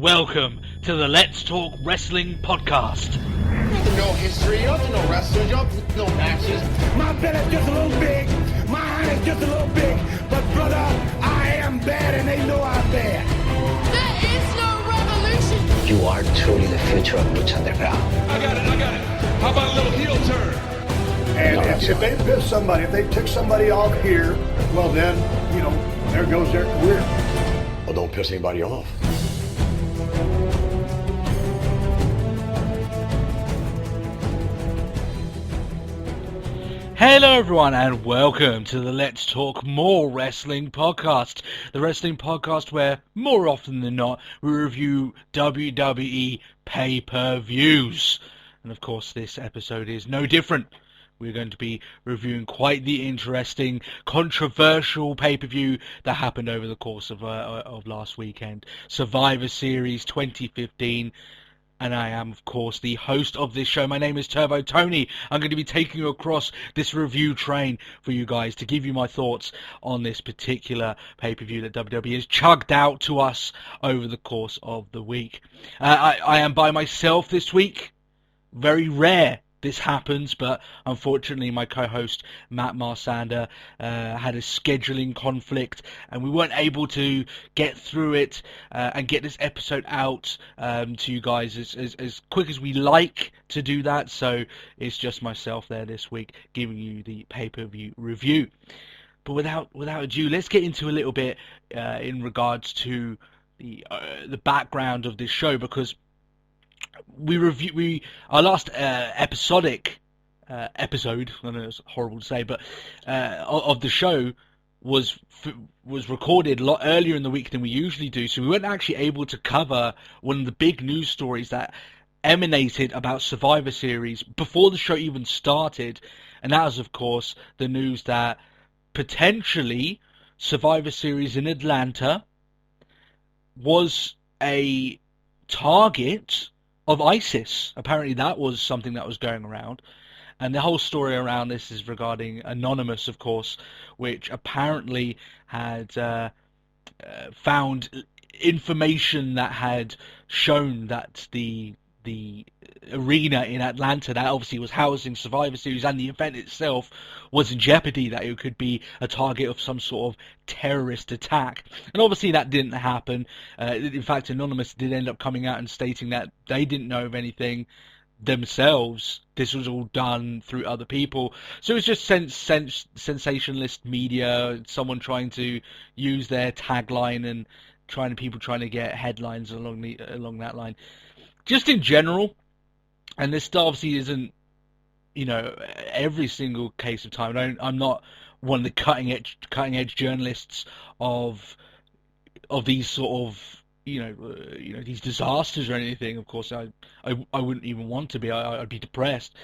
Welcome to the Let's Talk Wrestling podcast. You have to know history, you have to know wrestlers, you have to know matches. My belly's just a little big, my hand is just a little big, but brother, I am bad and they know I'm bad. There is no revolution. You are truly the future of Lucha Underground. I got it. How about a little heel turn? And if they piss somebody, if they took somebody off here, well then, there goes their career. Well, don't piss anybody off. Hello everyone and welcome to the Let's Talk More Wrestling podcast. The wrestling podcast where, more often than not, we review WWE pay-per-views. And of course this episode is no different. We're going to be reviewing quite the interesting, controversial pay-per-view that happened over the course of last weekend. Survivor Series 2015. And I am, of course, the host of this show. My name is Turbo Tony. I'm going to be taking you across this review train for you guys to give you my thoughts on this particular pay-per-view that WWE has chugged out to us over the course of the week. I am by myself this week. Very rare this happens, but unfortunately my co-host Matt Marsander had a scheduling conflict and we weren't able to get through it and get this episode out to you guys as quick as we like to do that, so it's just myself there this week giving you the pay-per-view review. But without ado, let's get into a little bit in regards to the background of this show, because our last episodic episode, I know it's horrible to say, but of the show was recorded a lot earlier in the week than we usually do, so we weren't actually able to cover one of the big news stories that emanated about Survivor Series before the show even started, and that was, of course, the news that potentially Survivor Series in Atlanta was a target of ISIS. Apparently that was something that was going around, and the whole story around this is regarding Anonymous, of course, which apparently had found information that had shown that the arena in Atlanta that obviously was housing Survivor Series and the event itself was in jeopardy, that it could be a target of some sort of terrorist attack. And obviously that didn't happen. In fact, Anonymous did end up coming out and stating that they didn't know of anything themselves. This was all done through other people. So it's just sensationalist media, someone trying to use their tagline and people trying to get headlines along that line. Just in general, and this obviously isn't, every single case of time. I'm not one of the cutting edge journalists of these sort of these disasters or anything. Of course, I wouldn't even want to be. I'd be depressed.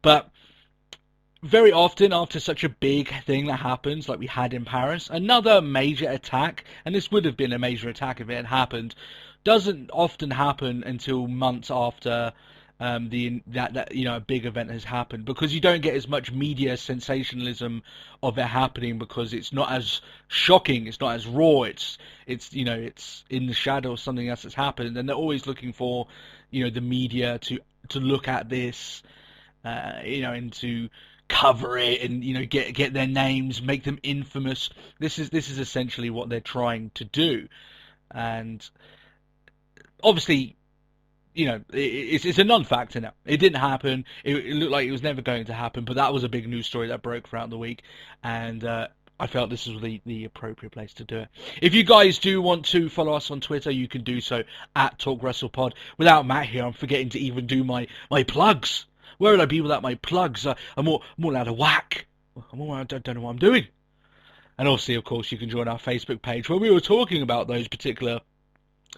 But very often, after such a big thing that happens, like we had in Paris, another major attack, and this would have been a major attack if it had happened, doesn't often happen until months after a big event has happened, because you don't get as much media sensationalism of it happening, because it's not as shocking, it's not as raw, it's in the shadow of something else that's happened, and they're always looking for the media to look at this and to cover it and get their names, make them infamous. This is essentially what they're trying to do. And obviously, it's a non-factor now. It didn't happen. It looked like it was never going to happen, but that was a big news story that broke throughout the week, and I felt this was the appropriate place to do it. If you guys do want to follow us on Twitter, you can do so at TalkWrestlePod. Without Matt here, I'm forgetting to even do my plugs. Where would I be without my plugs? I'm all out of whack. I don't know what I'm doing. And obviously, of course, you can join our Facebook page where we were talking about those particular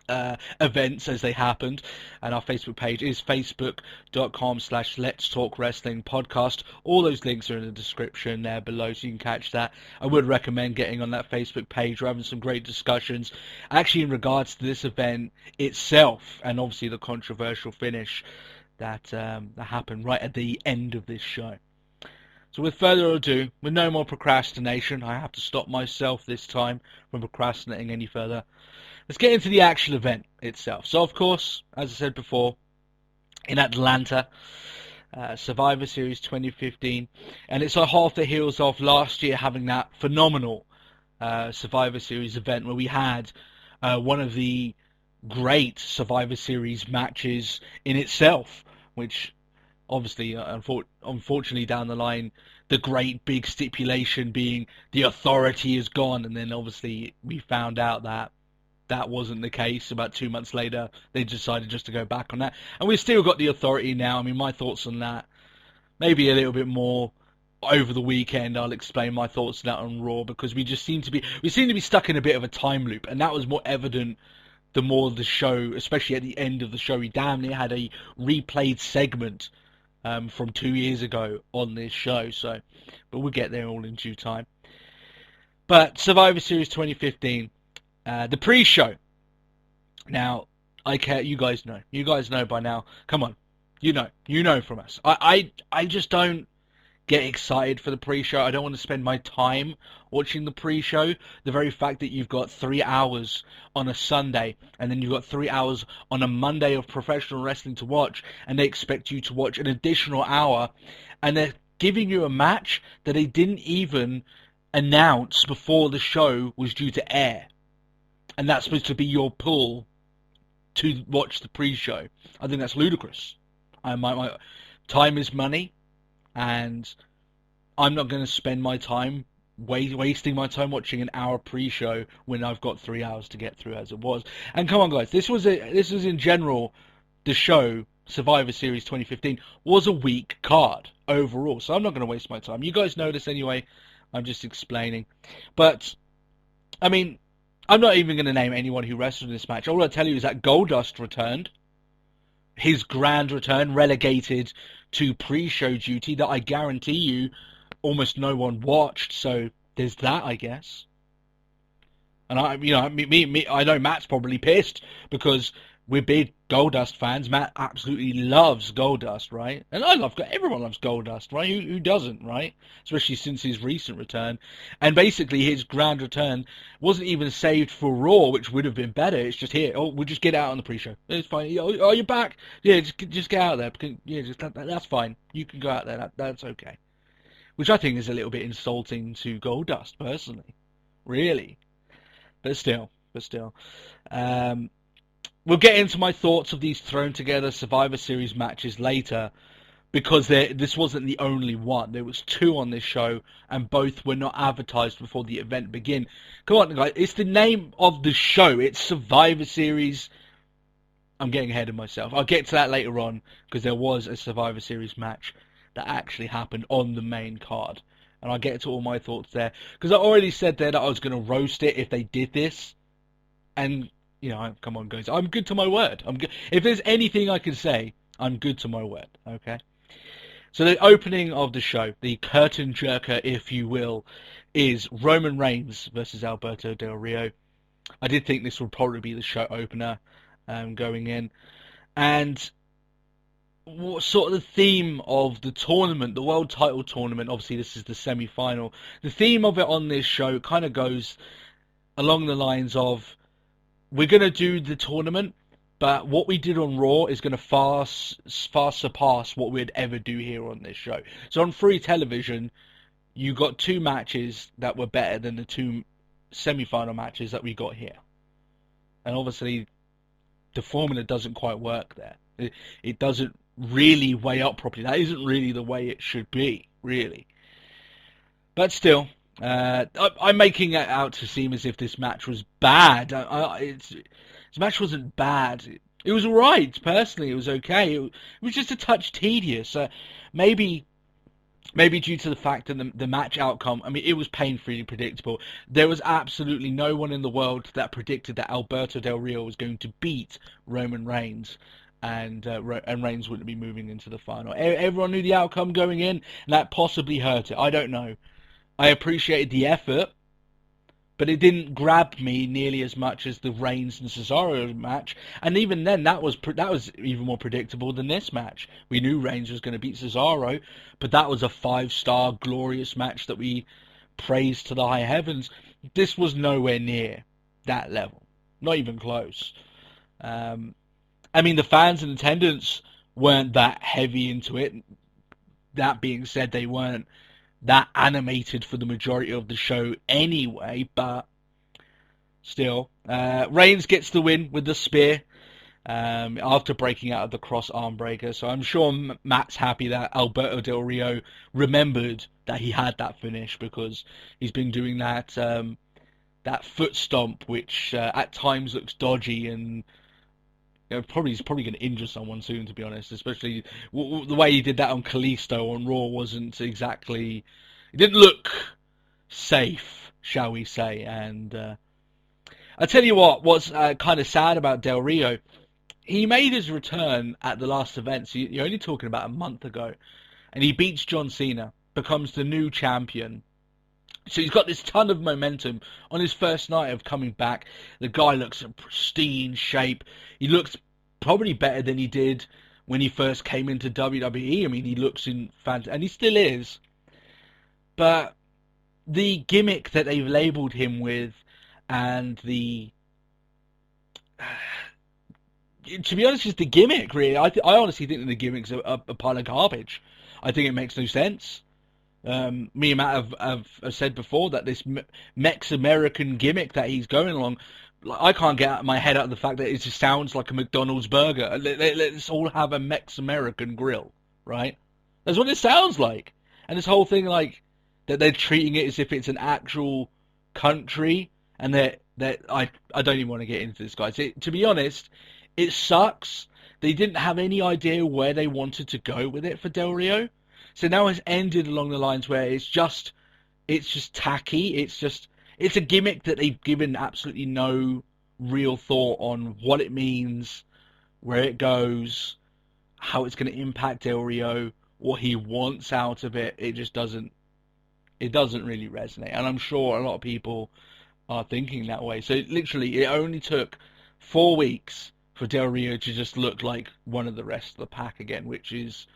events as they happened, and our Facebook page is facebook.com/Let's Talk Wrestling Podcast. All those links are in the description there below, so you can catch that. I would recommend getting on that Facebook page. We're having some great discussions actually in regards to this event itself, and obviously the controversial finish that happened right at the end of this show. So with further ado, with no more procrastination, I have to stop myself this time from procrastinating any further. Let's get into the actual event itself. So of course, as I said before, in Atlanta, Survivor Series 2015, and it's like half the heels of last year having that phenomenal Survivor Series event where we had one of the great Survivor Series matches in itself, which obviously, unfortunately, down the line, the great big stipulation being the Authority is gone, and then obviously we found out that that wasn't the case. About 2 months later, they decided just to go back on that, and we've still got the Authority now. I mean, my thoughts on that, maybe a little bit more over the weekend. I'll explain my thoughts on that on Raw, because we seem to be stuck in a bit of a time loop, and that was more evident the more the show, especially at the end of the show, we damn near had a replayed segment from 2 years ago on this show. So, but we'll get there all in due time. But Survivor Series 2015, the pre-show. Now, you guys know by now. Come on, you know from us. I just don't get excited for the pre-show. I don't want to spend my time watching the pre-show. The very fact that you've got 3 hours on a Sunday, and then you've got 3 hours on a Monday of professional wrestling to watch, and they expect you to watch an additional hour, and they're giving you a match that they didn't even announce before the show was due to air. And that's supposed to be your pull to watch the pre-show. I think that's ludicrous. My time is money, and I'm not going to spend my time wasting my time watching an hour pre-show when I've got 3 hours to get through as it was. And come on, guys, this was in general, the show Survivor Series 2015 was a weak card overall, so I'm not going to waste my time. You guys know this anyway. I'm just explaining. But I mean, I'm not even going to name anyone who wrestled in this match. All I'll tell you is that Goldust returned. His grand return, relegated to pre-show duty, that I guarantee you almost no one watched. So there's that, I guess. And I know Matt's probably pissed because we're big Goldust fans. Matt absolutely loves Goldust, right? And everyone loves Goldust, right? Who doesn't, right? Especially since his recent return. And basically his grand return wasn't even saved for Raw, which would have been better. It's just here. Oh, we'll just get out on the pre-show. It's fine. Oh, you're back? Yeah, just get out there. Yeah, that's fine. You can go out there. That's okay. Which I think is a little bit insulting to Goldust, personally. Really. But still. We'll get into my thoughts of these thrown together Survivor Series matches later, because this wasn't the only one. There was 2 on this show, and both were not advertised before the event began. Come on, guys, it's the name of the show. It's Survivor Series. I'm getting ahead of myself. I'll get to that later on, because there was a Survivor Series match that actually happened on the main card. And I'll get to all my thoughts there, because I already said there that I was going to roast it if they did this. And come on, guys. I'm good to my word. I'm good. If there's anything I can say, I'm good to my word. Okay. So the opening of the show, the curtain jerker, if you will, is Roman Reigns versus Alberto Del Rio. I did think this would probably be the show opener going in. And what sort of the theme of the tournament, the world title tournament, obviously this is the semi-final. The theme of it on this show kind of goes along the lines of, we're going to do the tournament, but what we did on Raw is going to far surpass what we'd ever do here on this show. So on free television, you got 2 matches that were better than the 2 semi-final matches that we got here. And obviously, the formula doesn't quite work there. It doesn't really weigh up properly. That isn't really the way it should be, really. But still, I'm making it out to seem as if this match was bad. This match wasn't bad. It was alright, personally. It was okay. It was just a touch tedious. Maybe due to the fact that the match outcome, I mean, it was painfully predictable. There was absolutely no one in the world that predicted that Alberto Del Rio was going to beat Roman Reigns, and Reigns wouldn't be moving into the final. Everyone knew the outcome going in, and that possibly hurt it. I don't know. I appreciated the effort, but it didn't grab me nearly as much as the Reigns and Cesaro match. And even then, that was even more predictable than this match. We knew Reigns was going to beat Cesaro, but that was a 5-star glorious match that we praised to the high heavens. This was nowhere near that level, not even close. I mean, the fans in attendance weren't that heavy into it. That being said, they weren't that animated for the majority of the show anyway, but still. Reigns gets the win with the spear after breaking out of the cross arm breaker, so I'm sure Matt's happy that Alberto Del Rio remembered that he had that finish, because he's been doing that that foot stomp, which at times looks dodgy, and he's probably going to injure someone soon, to be honest. Especially the way he did that on Kalisto on Raw wasn't exactly... It didn't look safe, shall we say. And I tell you what's kind of sad about Del Rio, he made his return at the last event, so you're only talking about a month ago, and he beats John Cena, becomes the new champion. So he's got this ton of momentum on his first night of coming back. The guy looks in pristine shape. He looks probably better than he did when he first came into WWE. I mean, he looks in fantastic, and he still is. But the gimmick that they've labelled him with, and the... to be honest, it's the gimmick, really. I honestly think that the gimmick's a pile of garbage. I think it makes no sense. Me and Matt have said before that this Mex-American gimmick that he's going along, I can't get my head out of the fact that it just sounds like a McDonald's burger. Let's all have a Mex-American grill, right? That's what it sounds like. And this whole thing, like, that they're treating it as if it's an actual country, and I don't even want to get into this, guys. To be honest, it sucks. They didn't have any idea where they wanted to go with it for Del Rio. So now it's ended along the lines where it's just tacky. It's a gimmick that they've given absolutely no real thought on what it means, where it goes, how it's going to impact Del Rio, what he wants out of it. It just doesn't really resonate. And I'm sure a lot of people are thinking that way. So literally, it only took 4 weeks for Del Rio to just look like one of the rest of the pack again, which is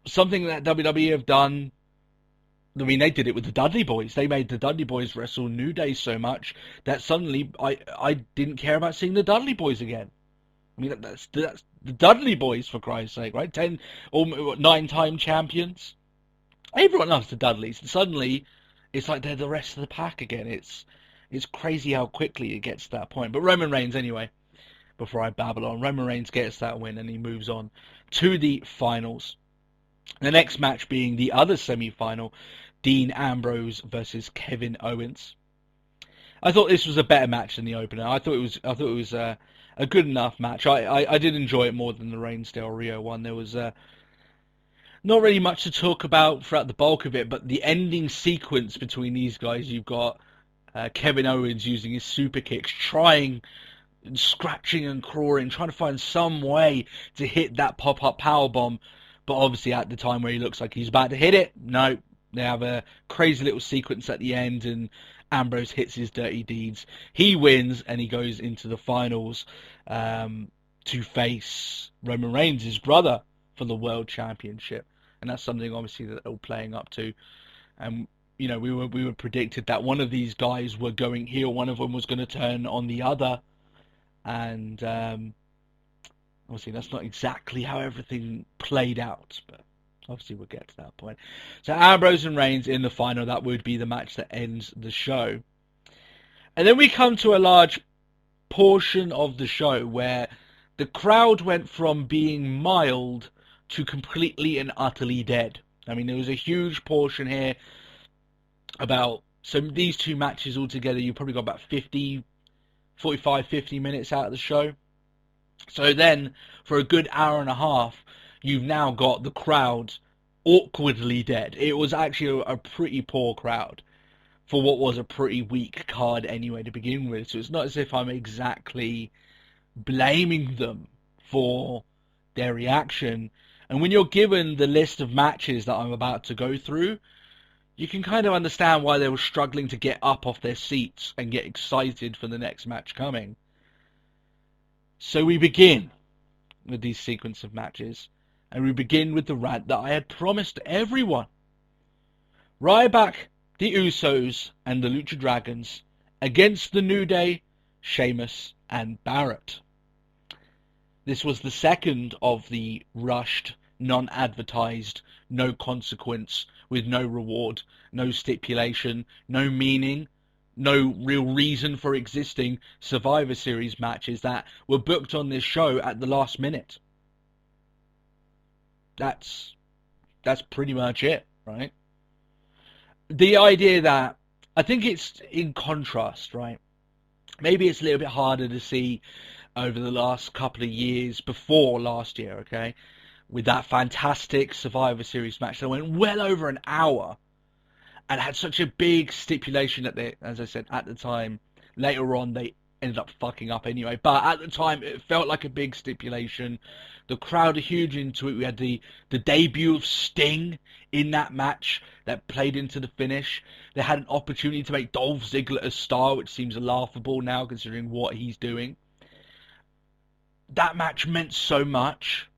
something that WWE have done. I mean, they did it with the Dudley Boys. They made the Dudley Boys wrestle New Day so much that suddenly I didn't care about seeing the Dudley Boys again. I mean, that's the Dudley Boys, for Christ's sake, right? 10 or 9-time champions. Everyone loves the Dudleys, and suddenly it's like they're the rest of the pack again. It's crazy how quickly it gets to that point. But Roman Reigns, anyway, before I babble on, Roman Reigns gets that win and he moves on to the finals. The next match being the other semi-final, Dean Ambrose versus Kevin Owens. I thought this was a better match than the opener. I thought it was a good enough match. I did enjoy it more than the Reigns Del Rio one. There was not really much to talk about throughout the bulk of it, but the ending sequence between these guys, you've got Kevin Owens using his super kicks, trying, scratching and clawing, trying to find some way to hit that pop-up powerbomb. But obviously at the time where he looks like he's about to hit it, no, they have a crazy little sequence at the end and Ambrose hits his dirty deeds. He wins and he goes into the finals to face Roman Reigns, his brother, for the World Championship. And that's something obviously that they're all playing up to. And we were predicted that one of these guys were going heel, one of them was going to turn on the other. And obviously, that's not exactly how everything played out, but obviously we'll get to that point. So Ambrose and Reigns in the final, that would be the match that ends the show. And then we come to a large portion of the show where the crowd went from being mild to completely and utterly dead. I mean, there was a huge portion here about... So these two matches altogether, you probably got about 45, 50 minutes out of the show. So then, for a good hour and a half, you've now got the crowd awkwardly dead. It was actually a pretty poor crowd for what was a pretty weak card anyway to begin with. So it's not as if I'm exactly blaming them for their reaction. And when you're given the list of matches that I'm about to go through, you can kind of understand why they were struggling to get up off their seats and get excited for the next match coming. So we begin with these sequence of matches, and we begin with the rant that I had promised everyone. Ryback, the Usos, and the Lucha Dragons against the New Day, Sheamus, and Barrett. This was the second of the rushed, non-advertised, no consequence, with no reward, no stipulation, no meaning, no real reason for existing Survivor Series matches that were booked on this show at the last minute. That's pretty much it, right? The idea that, I think it's in contrast, right? Maybe it's a little bit harder to see over the last couple of years before last year, okay? With that fantastic Survivor Series match that went well over an hour and had such a big stipulation that they, as I said, at the time, later on they ended up fucking up anyway, but at the time it felt like a big stipulation. The crowd are huge into it. We had the debut of Sting in that match that played into the finish. They had an opportunity to make Dolph Ziggler a star, which seems laughable now considering what he's doing. That match meant so much.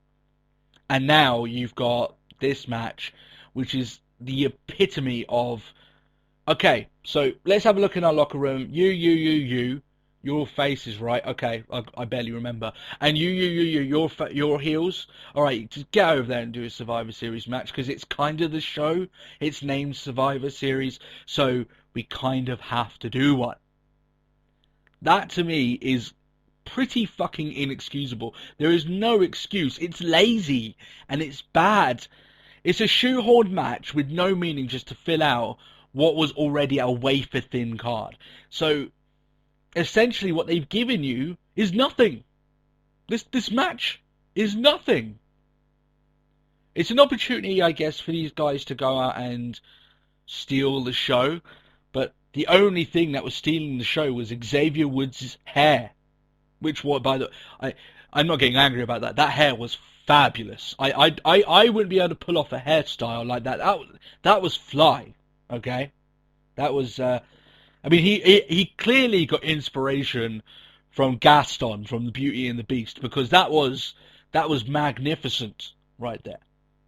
And now you've got this match, which is the epitome of, okay, so let's have a look in our locker room. You. Your face is right. Okay, I barely remember. And your heels. All right, just get over there and do a Survivor Series match, because it's kind of the show. It's named Survivor Series, so we kind of have to do one. That, to me, is pretty fucking inexcusable. There is no excuse. It's lazy, and it's bad. It's a shoehorned match with no meaning, just to fill out what was already a wafer-thin card. So, essentially what they've given you is nothing. This match is nothing. It's an opportunity, I guess, for these guys to go out and steal the show, but the only thing that was stealing the show was Xavier Woods' hair, which, what, by the I'm not getting angry about that. That hair was fabulous. I wouldn't be able to pull off a hairstyle like that. That was fly, okay? That was I mean, he clearly got inspiration from Gaston from The Beauty and the Beast, because that was magnificent right there.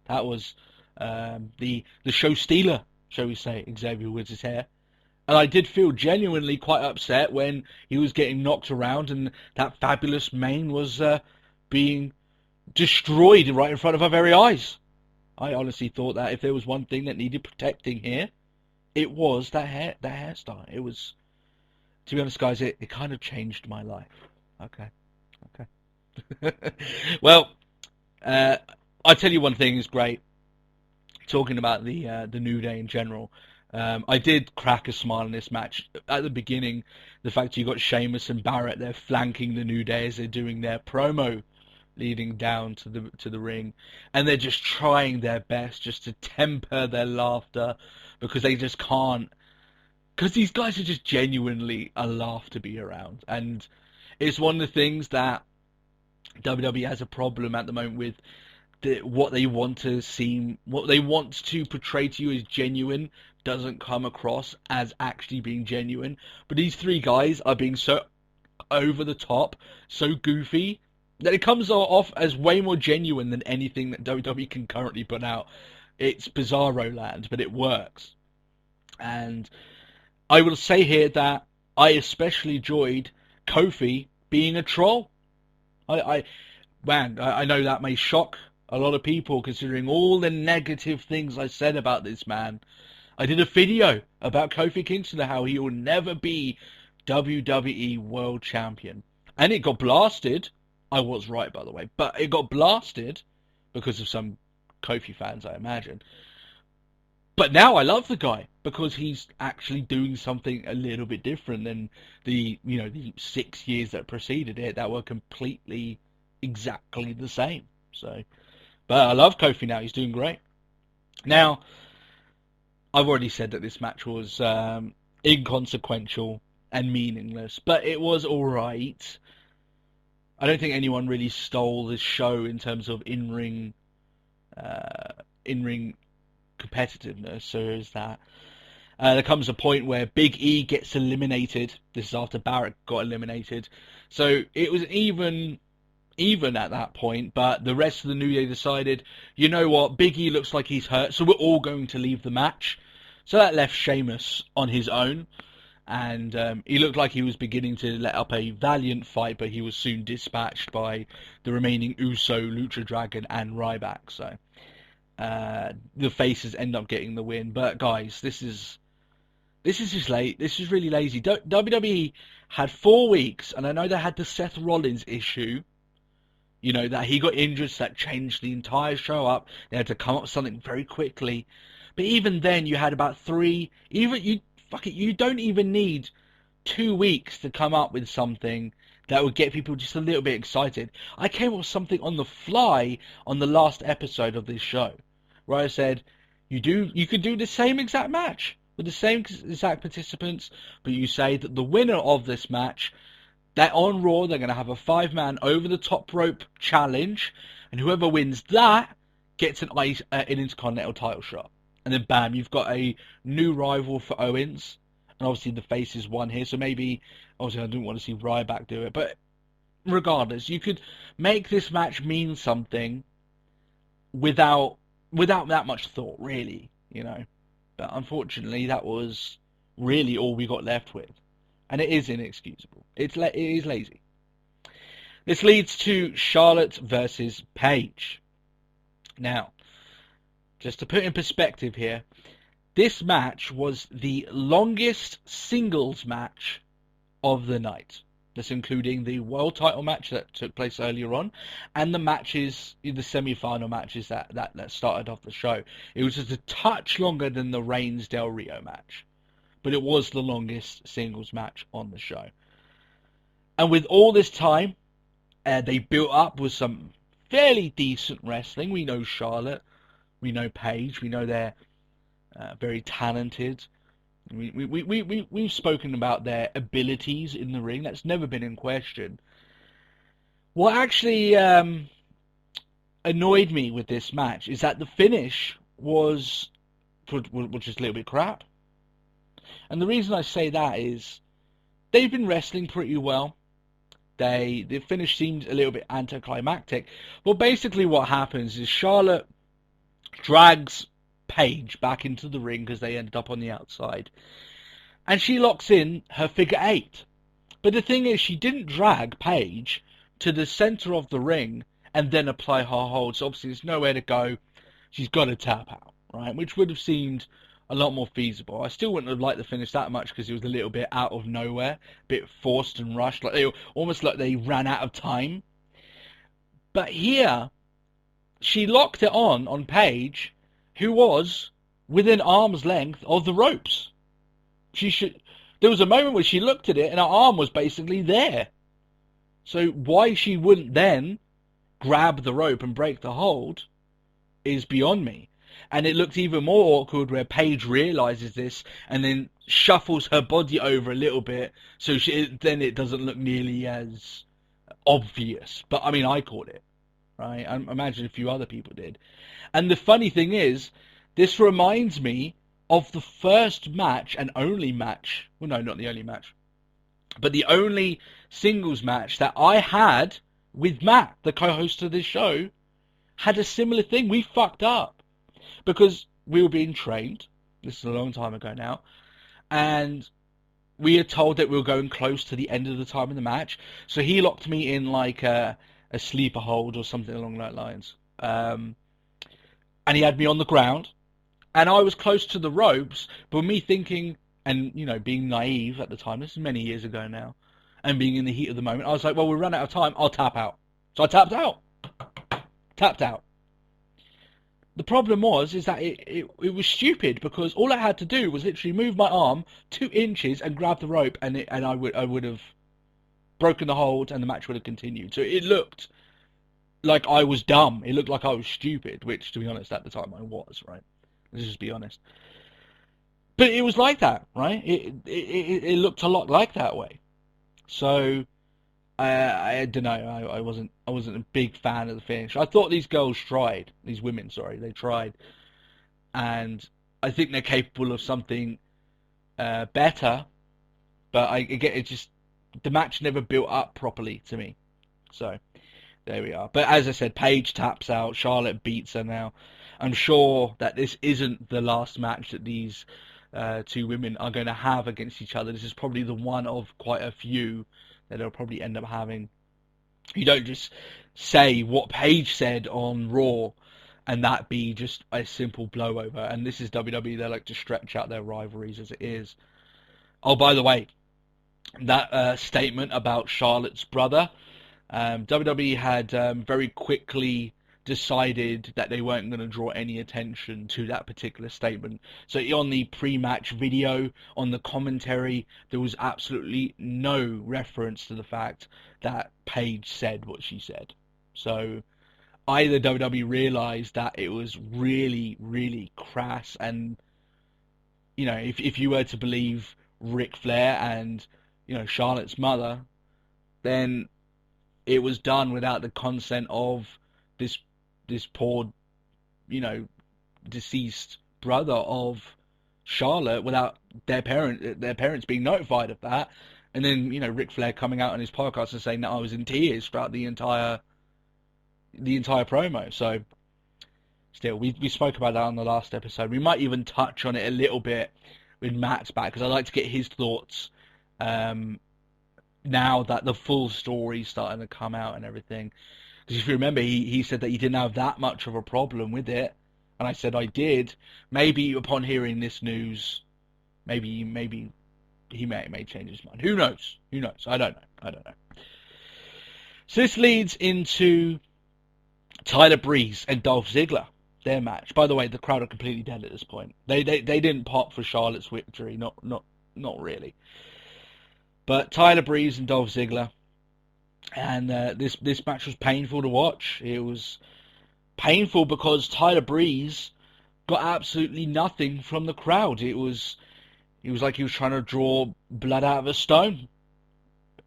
That was the show stealer, shall we say, Xavier Woods' hair. And I did feel genuinely quite upset when he was getting knocked around and that fabulous mane was being destroyed right in front of our very eyes. I honestly thought that if there was one thing that needed protecting here, it was that hairstyle. It was, to be honest, guys, it kind of changed my life. Okay. Well, I'll tell you one thing is great. Talking about the New Day in general, I did crack a smile in this match. At the beginning, the fact you got Sheamus and Barrett, they're flanking the New Day as they're doing their promo leading down to the ring, and they're just trying their best just to temper their laughter, because they just can't, because these guys are just genuinely a laugh to be around. And it's one of the things that WWE has a problem at the moment with, what they want to portray to you as genuine doesn't come across as actually being genuine. But these three guys are being so over the top, so goofy, that it comes off as way more genuine than anything that WWE can currently put out. It's bizarro land, but it works. And I will say here that I especially enjoyed Kofi being a troll. I know that may shock a lot of people considering all the negative things I said about this man. I did a video about Kofi Kingston, how he will never be WWE World Champion. And it got blasted. I was right, by the way, but it got blasted because of some Kofi fans, I imagine. But now I love the guy because he's actually doing something a little bit different than the 6 years that preceded it that were completely exactly the same. So, but I love Kofi now. He's doing great. Now, I've already said that this match was inconsequential and meaningless, but it was alright. I don't think anyone really stole this show in terms of in-ring competitiveness, so there's that. There comes a point where Big E gets eliminated. This is after Barrett got eliminated. So it was even at that point, but the rest of the New Day decided, you know what, Big E looks like he's hurt, so we're all going to leave the match. So that left Sheamus on his own, and he looked like he was beginning to let up a valiant fight, but he was soon dispatched by the remaining Uso, Lucha Dragon, and Ryback. So the faces end up getting the win. But guys, this is just late. This is really lazy. WWE had 4 weeks, and I know they had the Seth Rollins issue. You know, that he got injured, so that changed the entire show up. They had to come up with something very quickly. But even then, you had about 3. You don't even need 2 weeks to come up with something that would get people just a little bit excited. I came up with something on the fly on the last episode of this show, where I said, you could do the same exact match with the same exact participants, but you say that the winner of this match, that on Raw, they're going to have a 5-man over the top rope challenge, and whoever wins that gets an Intercontinental title shot. And then bam, you've got a new rival for Owens, and obviously the face is won here, so maybe, obviously I didn't want to see Ryback do it, but regardless, you could make this match mean something without that much thought, really, you know. But unfortunately, that was really all we got left with. And it is inexcusable. It is lazy. This leads to Charlotte versus Paige. Now, just to put in perspective here, this match was the longest singles match of the night. That's including the world title match that took place earlier on, and the matches, the semi-final matches that started off the show. It was just a touch longer than the Reigns Del Rio match, but it was the longest singles match on the show. And with all this time, they built up with some fairly decent wrestling. We know Charlotte, we know Paige, we know they're very talented. We've spoken about their abilities in the ring. That's never been in question. What actually annoyed me with this match is that the finish was just a little bit crap. And the reason I say that is they've been wrestling pretty well. The finish seemed a little bit anticlimactic. But basically what happens is Charlotte drags Paige back into the ring because they ended up on the outside. And she locks in her figure 8. But the thing is, she didn't drag Paige to the center of the ring and then apply her hold. So obviously there's nowhere to go. She's got to tap out, right? Which would have seemed a lot more feasible. I still wouldn't have liked the finish that much because it was a little bit out of nowhere, a bit forced and rushed, almost like they ran out of time. But here, she locked it on Paige, who was within arm's length of the ropes. There was a moment where she looked at it and her arm was basically there. So why she wouldn't then grab the rope and break the hold is beyond me. And it looked even more awkward where Paige realizes this and then shuffles her body over a little bit so then it doesn't look nearly as obvious. But I mean, I caught it, right? I imagine a few other people did. And the funny thing is, this reminds me of the first match and only match, well no, not the only match, but the only singles match that I had with Matt, the co-host of this show, had a similar thing. We fucked up because we were being trained. This is a long time ago now. And we were told that we were going close to the end of the time of the match. So he locked me in like a sleeper hold or something along that lines. And he had me on the ground. And I was close to the ropes, but me thinking, and, you know, being naive at the time, this is many years ago now, and being in the heat of the moment, I was like, well, we'll run out of time, I'll tap out. So I tapped out. Tapped out. The problem is that it was stupid, because all I had to do was literally move my arm 2 inches and grab the rope, and I would have broken the hold, and the match would have continued. So it looked like I was dumb. It looked like I was stupid, which, to be honest, at the time I was, right? Let's just be honest. But it was like that, right? It looked a lot like that way. So I don't know. I wasn't a big fan of the finish. I thought these women tried. and I think they're capable of something better. But I get it, just the match never built up properly to me. So there we are. But as I said, Paige taps out, Charlotte beats her now. I'm sure that this isn't the last match that these two women are going to have against each other. This is probably the one of quite a few that they'll probably end up having. You don't just say what Paige said on Raw and that be just a simple blowover. And this is WWE. They like to stretch out their rivalries as it is. Oh, by the way, that statement about Charlotte's brother, WWE had very quickly decided that they weren't going to draw any attention to that particular statement. So on the pre-match video, on the commentary, there was absolutely no reference to the fact that Paige said what she said. So either WWE realized that it was really, really crass, and if you were to believe Ric Flair and Charlotte's mother, then it was done without the consent of this poor, deceased brother of Charlotte, without their parents being notified of that. And then Ric Flair coming out on his podcast and saying that I was in tears throughout the entire promo. So still, we spoke about that on the last episode. We might even touch on it a little bit with Matt's back, because I'd like to get his thoughts now that the full story's starting to come out and everything. Because if you remember, he said that he didn't have that much of a problem with it, and I said I did. Maybe upon hearing this news, maybe he may change his mind. Who knows? I don't know. So this leads into Tyler Breeze and Dolph Ziggler, their match. By the way, the crowd are completely dead at this point. They didn't pop for Charlotte's victory, not really. But Tyler Breeze and Dolph Ziggler, and this match was painful to watch. It was painful because Tyler Breeze got absolutely nothing from the crowd. It was like he was trying to draw blood out of a stone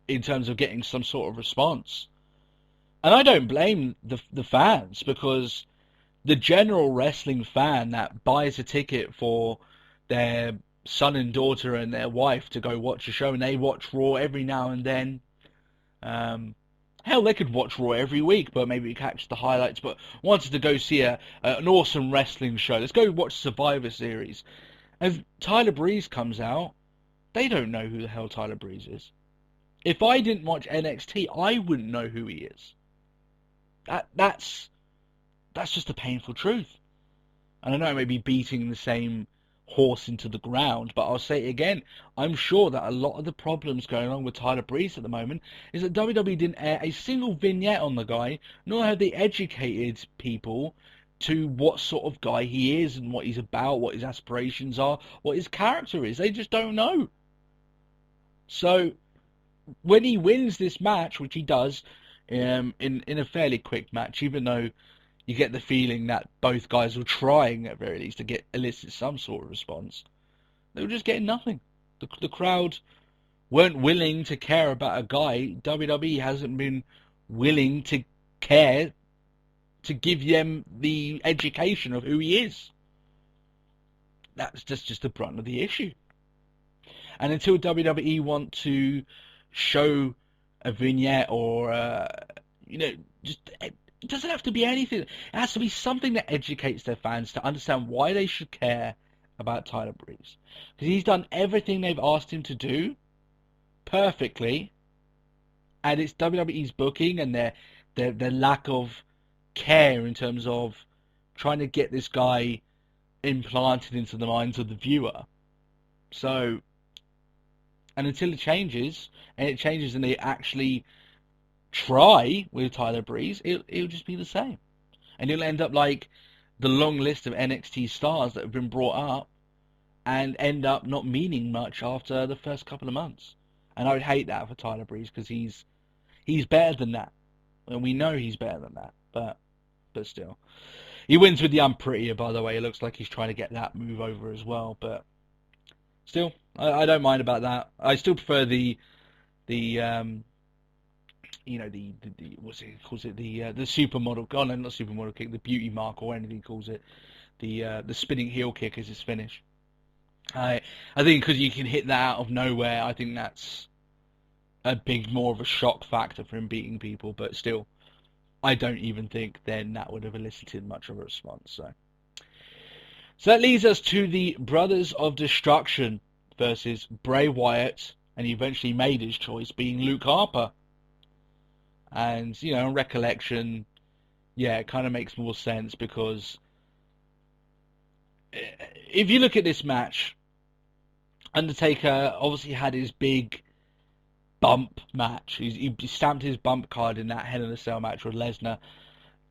in terms of getting some sort of response. And I don't blame the fans, because the general wrestling fan that buys a ticket for their son and daughter and their wife to go watch a show, and they watch Raw every now and then. Hell, they could watch Raw every week, but maybe catch the highlights. But wanted to go see an awesome wrestling show. Let's go watch Survivor Series. If Tyler Breeze comes out, they don't know who the hell Tyler Breeze is. If I didn't watch NXT, I wouldn't know who he is. That's just a painful truth. And I know I may be beating the same horse into the ground, but I'll say it again. I'm sure that a lot of the problems going on with Tyler Breeze at the moment is that WWE didn't air a single vignette on the guy, nor have they educated people to what sort of guy he is and what he's about, what his aspirations are, what his character is. They just don't know. So when he wins this match, which he does in a fairly quick match, even though you get the feeling that both guys were trying, at very least, to elicit some sort of response, they were just getting nothing. The crowd weren't willing to care about a guy. WWE hasn't been willing to care to give them the education of who he is. That's just the brunt of the issue. And until WWE want to show a vignette or just, it doesn't have to be anything. It has to be something that educates their fans to understand why they should care about Tyler Breeze. Because he's done everything they've asked him to do perfectly, and it's WWE's booking and their lack of care in terms of trying to get this guy implanted into the minds of the viewer. So, and until it changes, and they actually try with Tyler Breeze, it'll just be the same. And it'll end up like the long list of NXT stars that have been brought up and end up not meaning much after the first couple of months. And I would hate that for Tyler Breeze, because he's better than that. And we know he's better than that, but still. He wins with the unprettier, by the way. It looks like he's trying to get that move over as well, but still, I don't mind about that. I still prefer the what's it calls it, the supermodel, not supermodel kick, the beauty mark, or anything he calls it, The spinning heel kick is his finish. I think because you can hit that out of nowhere, I think that's a big more of a shock factor for him beating people. But still, I don't even think then that would have elicited much of a response. So that leads us to the Brothers of Destruction versus Bray Wyatt, and he eventually made his choice, being Luke Harper. And, you know, on recollection, yeah, it kind of makes more sense, because if you look at this match, Undertaker obviously had his big bump match. He stamped his bump card in that Hell in a Cell match with Lesnar.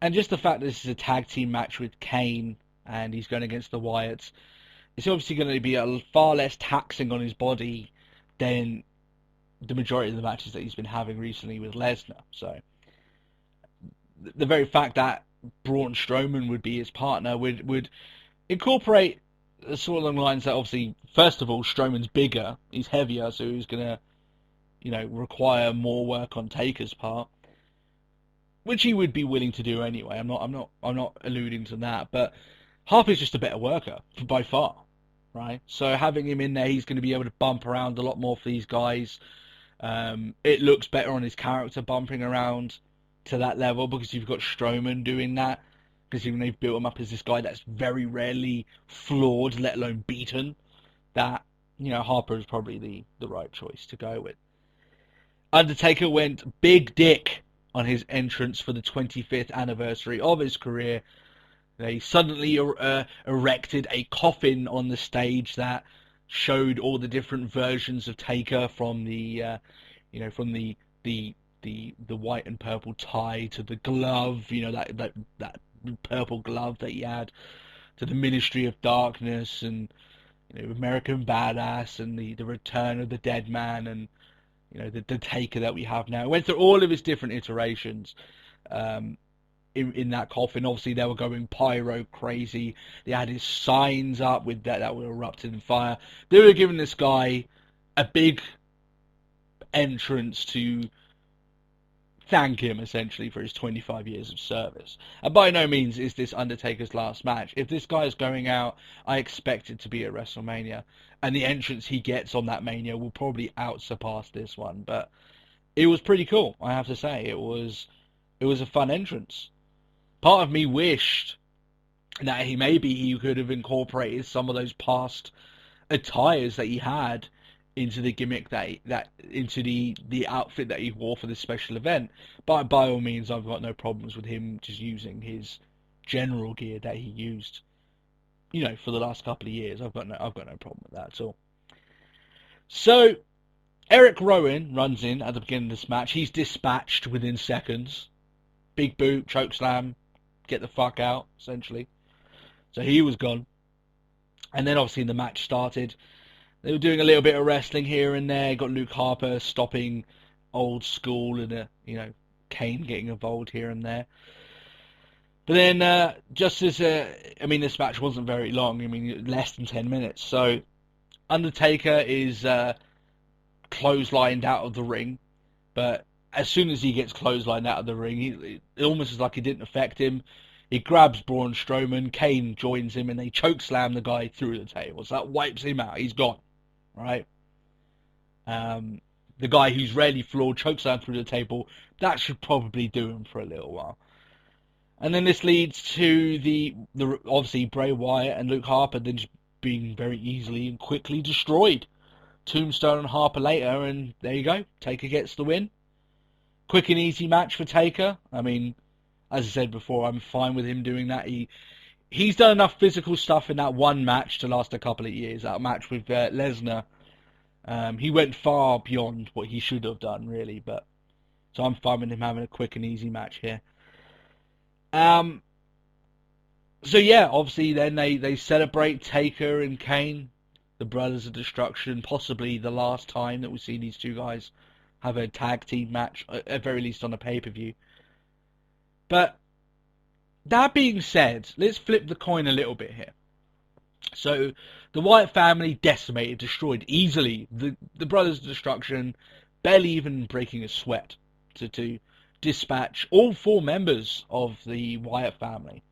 And just the fact that this is a tag team match with Kane, and he's going against the Wyatts, it's obviously going to be far less taxing on his body than the majority of the matches that he's been having recently with Lesnar. So the very fact that Braun Strowman would be his partner would incorporate sort of along the lines that, obviously, first of all, Strowman's bigger, he's heavier, so he's going to, you know, require more work on Taker's part, which he would be willing to do anyway. I'm not alluding to that, but Harper's just a better worker by far, right? So having him in there, he's going to be able to bump around a lot more for these guys. It looks better on his character bumping around to that level, because you've got Strowman doing that, because even they've built him up as this guy that's very rarely flawed, let alone beaten, that, you know, Harper is probably the right choice to go with. Undertaker went big dick on his entrance for the 25th anniversary of his career. They suddenly erected a coffin on the stage that showed all the different versions of Taker, from the white and purple tie to the glove, you know, that purple glove that he had, to the Ministry of Darkness, and, you know, American Badass, and the return of the Dead Man, and, you know, the Taker that we have now. It went through all of his different iterations. In that coffin, obviously they were going pyro crazy. They had his signs up with that were erupted in fire. They were giving this guy a big entrance to thank him, essentially, for his 25 years of service. And by no means is this Undertaker's last match. If this guy is going out, I expect it to be at WrestleMania, and the entrance he gets on that Mania will probably out-surpass this one. But it was pretty cool, I have to say. It was a fun entrance. Part of me wished that he could have incorporated some of those past attires that he had into the gimmick into the outfit that he wore for this special event. But by all means, I've got no problems with him just using his general gear that he used, you know, for the last couple of years. I've got no problem with that at all. So Eric Rowan runs in at the beginning of this match. He's dispatched within seconds. Big boot, chokeslam, get the fuck out, essentially. So he was gone. And then obviously the match started. They were doing a little bit of wrestling here and there. Got Luke Harper stopping Old School, and Kane getting involved here and there. But then just as this match wasn't very long. I mean, less than 10 minutes. So Undertaker is clotheslined out of the ring, but as soon as he gets clotheslined out of the ring, it almost is like it didn't affect him. He grabs Braun Strowman, Kane joins him, and they chokeslam the guy through the table. So that wipes him out. He's gone, right? The guy who's rarely flawed chokeslam through the table, that should probably do him for a little while. And then this leads to the obviously Bray Wyatt and Luke Harper then just being very easily and quickly destroyed. Tombstone and Harper later, and there you go. Taker gets the win. Quick and easy match for Taker. I mean, as I said before, I'm fine with him doing that. He's done enough physical stuff in that one match to last a couple of years. That match with Lesnar, he went far beyond what he should have done, really. But so I'm fine with him having a quick and easy match here. So yeah, obviously then they celebrate Taker and Kane, the Brothers of Destruction, possibly the last time that we see these two guys have a tag team match, at very least on a pay-per-view. But that being said, let's flip the coin a little bit here. So the Wyatt family decimated, destroyed easily. The Brothers of Destruction barely even breaking a sweat to dispatch all 4 members of the Wyatt family.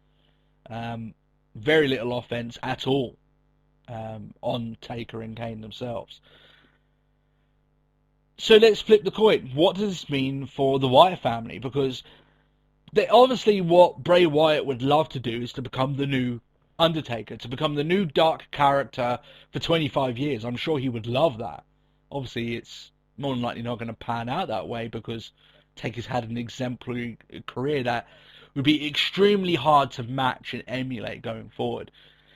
very little offense at all on Taker and Kane themselves. So let's flip the coin. What does this mean for the Wyatt family? Because obviously what Bray Wyatt would love to do is to become the new Undertaker, to become the new dark character for 25 years. I'm sure he would love that. Obviously, it's more than likely not going to pan out that way because Taker's had an exemplary career that would be extremely hard to match and emulate going forward.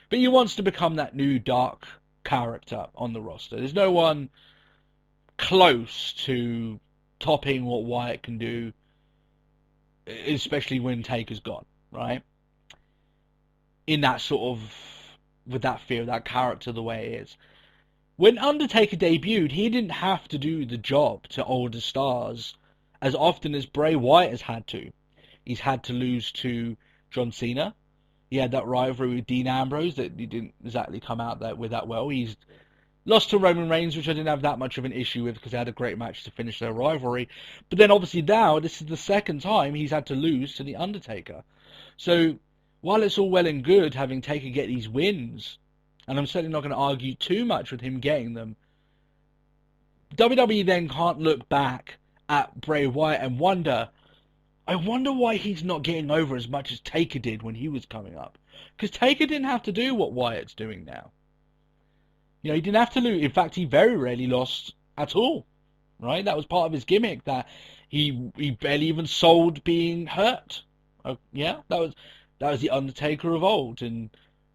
But he wants to become that new dark character on the roster. There's no one close to topping what Wyatt can do, especially when Taker's gone, right? In that sort of, with that feel, that character the way it is. When Undertaker debuted, he didn't have to do the job to older stars as often as Bray Wyatt has had to. He's had to lose to John Cena. He had that rivalry with Dean Ambrose that he didn't exactly come out with that well. He's lost to Roman Reigns, which I didn't have that much of an issue with because they had a great match to finish their rivalry. But then obviously now, this is the second time he's had to lose to The Undertaker. So while it's all well and good having Taker get these wins, and I'm certainly not going to argue too much with him getting them, WWE then can't look back at Bray Wyatt and I wonder why he's not getting over as much as Taker did when he was coming up. Because Taker didn't have to do what Wyatt's doing now. You know, he didn't have to lose. In fact, he very rarely lost at all. Right? That was part of his gimmick, that he barely even sold being hurt. Yeah, that was the Undertaker of old, and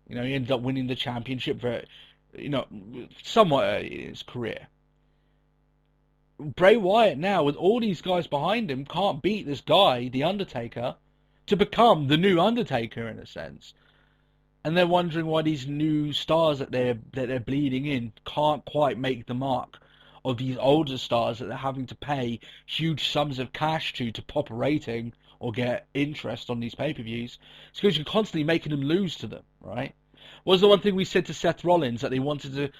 you know, he ended up winning the championship for, you know, somewhat early in his career. Bray Wyatt now, with all these guys behind him, can't beat this guy, The Undertaker, to become the new Undertaker in a sense. And they're wondering why these new stars that they're bleeding in can't quite make the mark of these older stars that they're having to pay huge sums of cash to pop a rating or get interest on these pay-per-views. It's because you're constantly making them lose to them, right? What was the one thing we said to Seth Rollins? That they wanted to,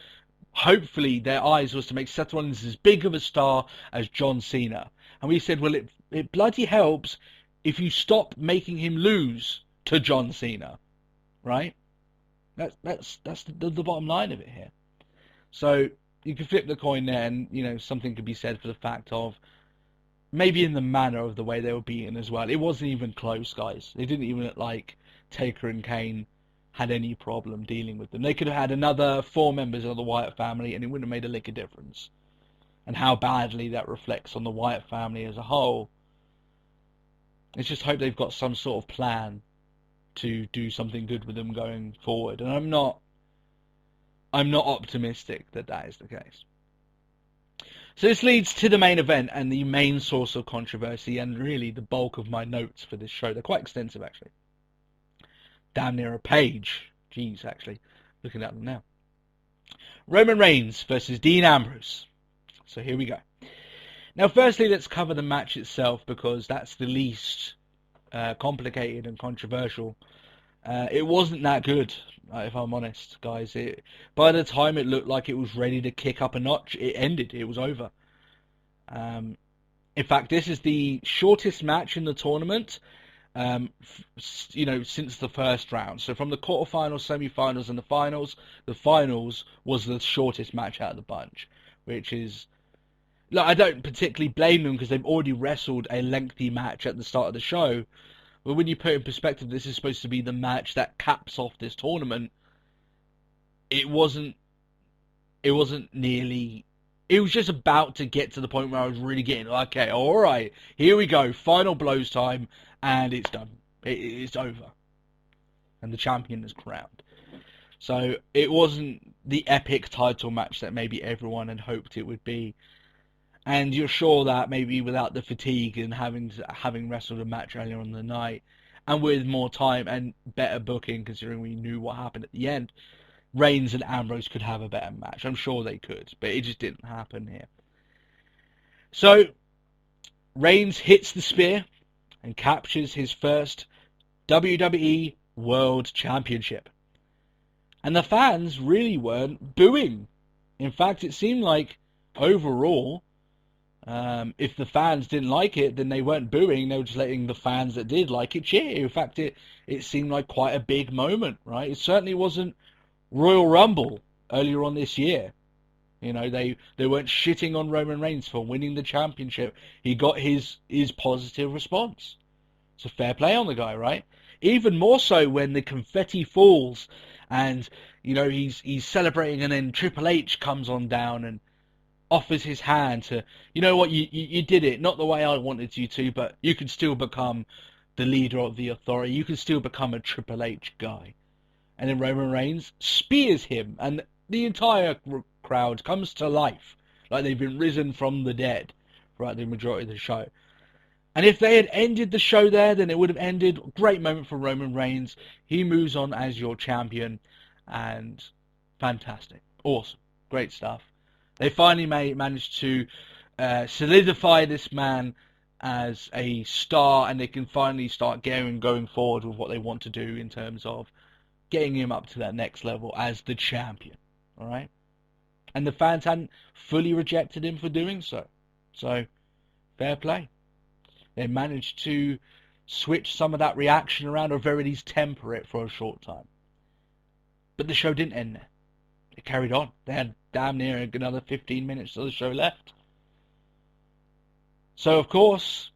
hopefully their eyes was to make Seth Rollins as big of a star as John Cena. And we said, well, it bloody helps if you stop making him lose to John Cena, right? That's the bottom line of it here. So you can flip the coin there, and you know, something could be said for the fact of maybe in the manner of the way they were beaten as well. It wasn't even close, guys. It didn't even look like Taker and Kane had any problem dealing with them. They could have had another 4 members of the Wyatt family and it wouldn't have made a lick of difference. And how badly that reflects on the Wyatt family as a whole. Let's just hope they've got some sort of plan to do something good with them going forward. And I'm not optimistic that is the case. So this leads to the main event and the main source of controversy and really the bulk of my notes for this show. They're quite extensive, actually. Damn near a page. Jeez, actually. Looking at them now. Roman Reigns versus Dean Ambrose. So here we go. Now, firstly, let's cover the match itself because that's the least complicated and controversial. It wasn't that good, if I'm honest, guys. By the time it looked like it was ready to kick up a notch, it ended. It was over. In fact, this is the shortest match in the tournament, you know, since the first round. So from the quarterfinals, semi-finals, and the finals was the shortest match out of the bunch, which is... Look, I don't particularly blame them because they've already wrestled a lengthy match at the start of the show. But when you put it in perspective, this is supposed to be the match that caps off this tournament. It wasn't nearly... It was just about to get to the point where I was really getting, okay, all right, here we go, final blows time, and it's done. It's over. And the champion is crowned. So it wasn't the epic title match that maybe everyone had hoped it would be. And you're sure that maybe without the fatigue and having wrestled a match earlier on in the night, and with more time and better booking, considering we knew what happened at the end, Reigns and Ambrose could have a better match. I'm sure they could, but it just didn't happen here. So, Reigns hits the spear and captures his first WWE World Championship. And the fans really weren't booing. In fact, it seemed like, overall, If the fans didn't like it, then they weren't booing. They were just letting the fans that did like it cheer. In fact, it seemed like quite a big moment, right? It certainly wasn't Royal Rumble earlier on this year. You know, they weren't shitting on Roman Reigns for winning the championship. He got his positive response. So fair play on the guy, right? Even more so when the confetti falls and, you know, he's celebrating, and then Triple H comes on down and offers his hand to, you know what, you did it, not the way I wanted you to, but you can still become the leader of the Authority. You can still become a Triple H guy. And then Roman Reigns spears him, and the entire crowd comes to life, like they've been risen from the dead throughout the majority of the show. And if they had ended the show there, then it would have ended. Great moment for Roman Reigns. He moves on as your champion, and fantastic. Awesome. Great stuff. They finally managed to solidify this man as a star, and they can finally start going forward with what they want to do in terms of getting him up to that next level as the champion. All right? And the fans hadn't fully rejected him for doing so. So, fair play. They managed to switch some of that reaction around, or very least temper it for a short time. But the show didn't end there. It carried on. They had damn near another 15 minutes of the show left. So, of course,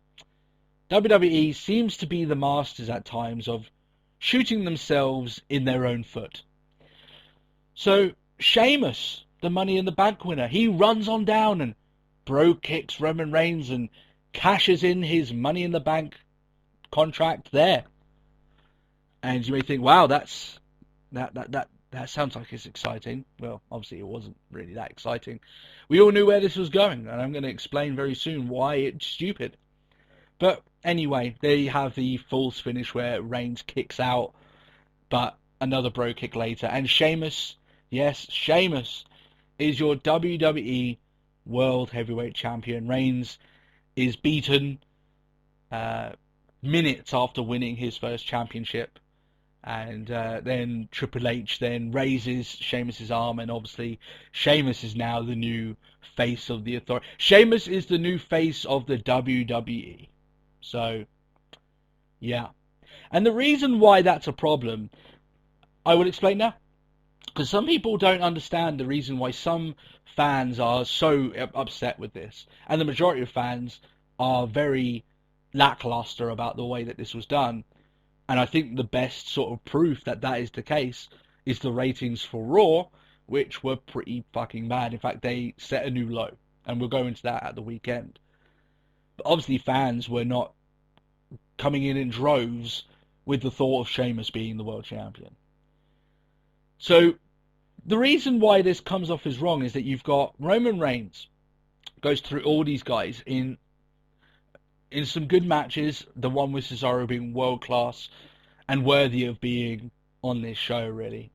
WWE seems to be the masters at times of shooting themselves in their own foot. So, Sheamus, the Money in the Bank winner, he runs on down and bro kicks Roman Reigns and cashes in his Money in the Bank contract there. And you may think, wow, that sounds like it's exciting. Well, obviously it wasn't really that exciting. We all knew where this was going, and I'm going to explain very soon why it's stupid. But anyway, they have the false finish where Reigns kicks out, but another bro kick later. And Sheamus, yes, Sheamus is your WWE World Heavyweight Champion. Reigns is beaten minutes after winning his first championship. And then Triple H then raises Sheamus's arm, and obviously Sheamus is now the new face of the Authority. Sheamus is the new face of the WWE. So, yeah. And the reason why that's a problem, I will explain now. Because some people don't understand the reason why some fans are so upset with this. And the majority of fans are very lackluster about the way that this was done. And I think the best sort of proof that that is the case is the ratings for Raw, which were pretty fucking bad. In fact, they set a new low. And we'll go into that at the weekend. But obviously fans were not coming in droves with the thought of Sheamus being the world champion. So the reason why this comes off as wrong is that you've got Roman Reigns goes through all these guys in some good matches, the one with Cesaro being world class and worthy of being on this show, really.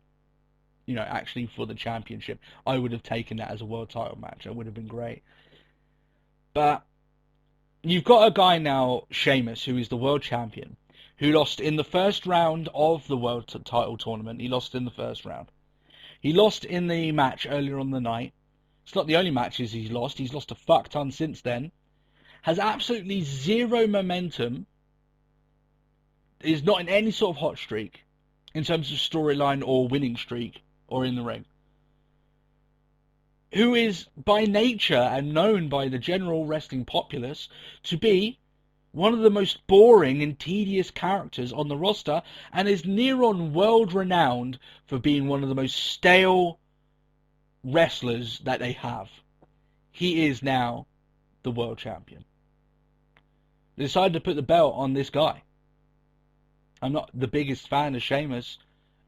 You know, actually for the championship. I would have taken that as a world title match. It would have been great. But you've got a guy now, Sheamus, who is the world champion, who lost in the first round of the world title tournament. He lost in the first round. He lost in the match earlier on the night. It's not the only matches he's lost. He's lost a fuck ton since then. Has absolutely zero momentum. Is not in any sort of hot streak in terms of storyline or winning streak or in the ring. Who is by nature and known by the general wrestling populace to be one of the most boring and tedious characters on the roster, and is near on world renowned for being one of the most stale wrestlers that they have. He is now the world champion. They decided to put the belt on this guy. I'm not the biggest fan of Sheamus,